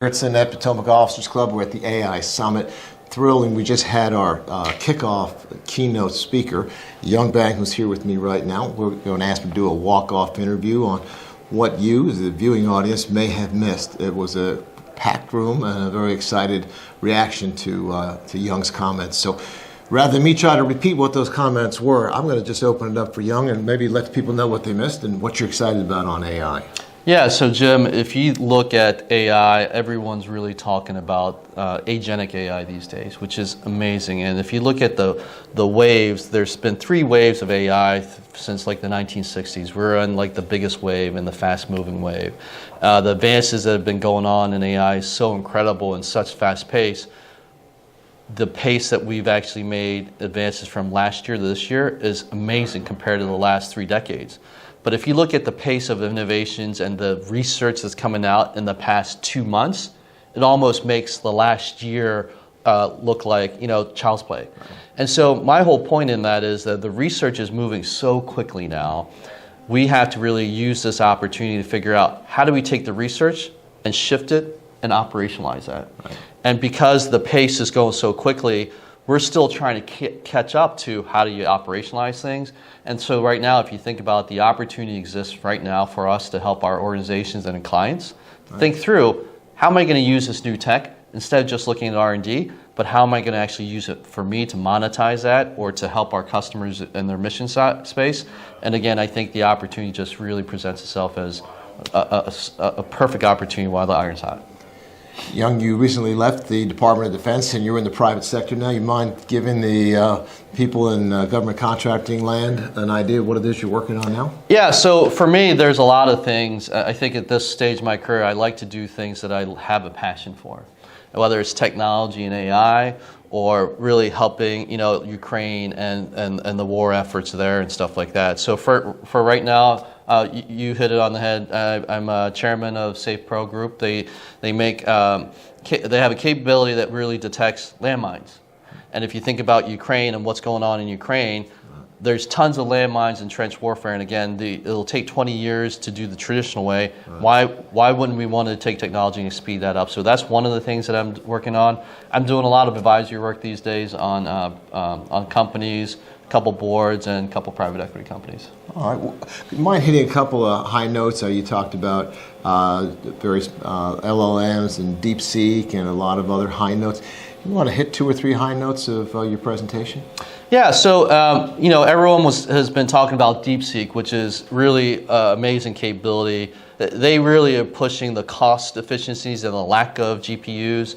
Garrettson at Potomac Officers Club. We're at the AI Summit. Thrilling. We just had our kickoff keynote speaker, Young Bang, who's here with me right now. We're going to ask him to do a walk-off interview on what you, the viewing audience, may have missed. It was a packed room and a very excited reaction to Young's comments. So rather than me try to repeat what those comments were, I'm going to just open it up for Young and maybe let people know what they missed and what you're excited about on AI. Yeah, so Jim, if you look at AI, everyone's really talking about agentic AI these days, which is amazing. And if you look at the waves, there's been 3 waves of AI since like the 1960s. We're on like the biggest wave and the fast-moving wave. The advances that have been going on in AI is so incredible and such fast pace. The pace that we've actually made advances from last year to this year is amazing compared to the last 3 decades. But if you look at the pace of innovations and the research that's coming out in the past 2 months, it almost makes the last year look like, child's play. Right. And so my whole point in that is that the research is moving so quickly now. We have to really use this opportunity to figure out how do we take the research and shift it and operationalize that. Right. And because the pace is going so quickly, we're still trying to catch up to how do you operationalize things. And so right now, if you think about the opportunity exists right now for us to help our organizations and clients, think through, how am I going to use this new tech instead of just looking at R&D, but how am I going to actually use it for me to monetize that or to help our customers in their mission space? And again, I think the opportunity just really presents itself as a perfect opportunity while the iron's hot. Young, you recently left the Department of Defense and you're in the private sector now. You mind giving the people in government contracting land an idea of what it is you're working on now? Yeah, so for me, there's a lot of things. I think at this stage of my career, I like to do things that I have a passion for, whether it's technology and AI or really helping, Ukraine and the war efforts there and stuff like that. So for right now, you hit it on the head. I'm a chairman of Safe Pro Group. They have a capability that really detects landmines. And if you think about Ukraine and what's going on in Ukraine, there's tons of landmines and trench warfare. And again, it'll take 20 years to do the traditional way. Right. Why wouldn't we want to take technology and speed that up? So that's one of the things that I'm working on. I'm doing a lot of advisory work these days on companies, a couple boards, and a couple private equity companies. All right. Well, you mind hitting a couple of high notes? You talked about various LLMs and DeepSeek and a lot of other high notes. You want to hit 2 or 3 high notes of your presentation? Yeah, so everyone has been talking about DeepSeek, which is really amazing capability. They really are pushing the cost efficiencies and the lack of GPUs.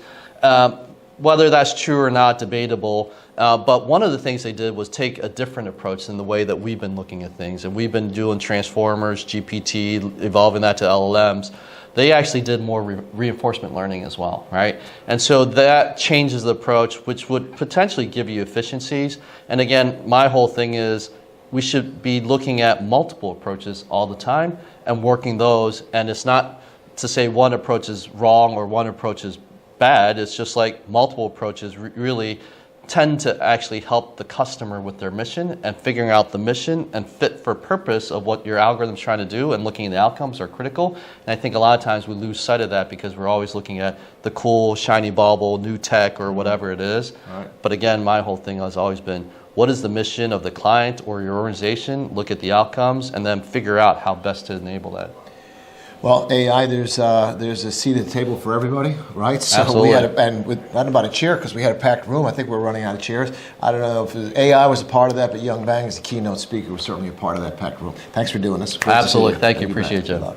Whether that's true or not, debatable. But one of the things they did was take a different approach than the way that we've been looking at things. And we've been doing transformers, GPT, evolving that to LLMs. They actually did more reinforcement learning as well, right? And so that changes the approach, which would potentially give you efficiencies. And again, my whole thing is we should be looking at multiple approaches all the time and working those. And it's not to say one approach is wrong or one approach is bad. It's just like multiple approaches really tend to actually help the customer with their mission and figuring out the mission and fit for purpose of what your algorithm's trying to do and looking at the outcomes are critical. And I think a lot of times we lose sight of that because we're always looking at the cool, shiny bauble, new tech or whatever it is. Right. But again, my whole thing has always been, what is the mission of the client or your organization? Look at the outcomes and then figure out how best to enable that. Well, AI, there's a seat at the table for everybody, right? So Absolutely. Not about a chair because we had a packed room. I think we're running out of chairs. I don't know if AI was a part of that, but Young Bang as the keynote speaker was certainly a part of that packed room. Thanks for doing this. Absolutely. Thank you. Appreciate you.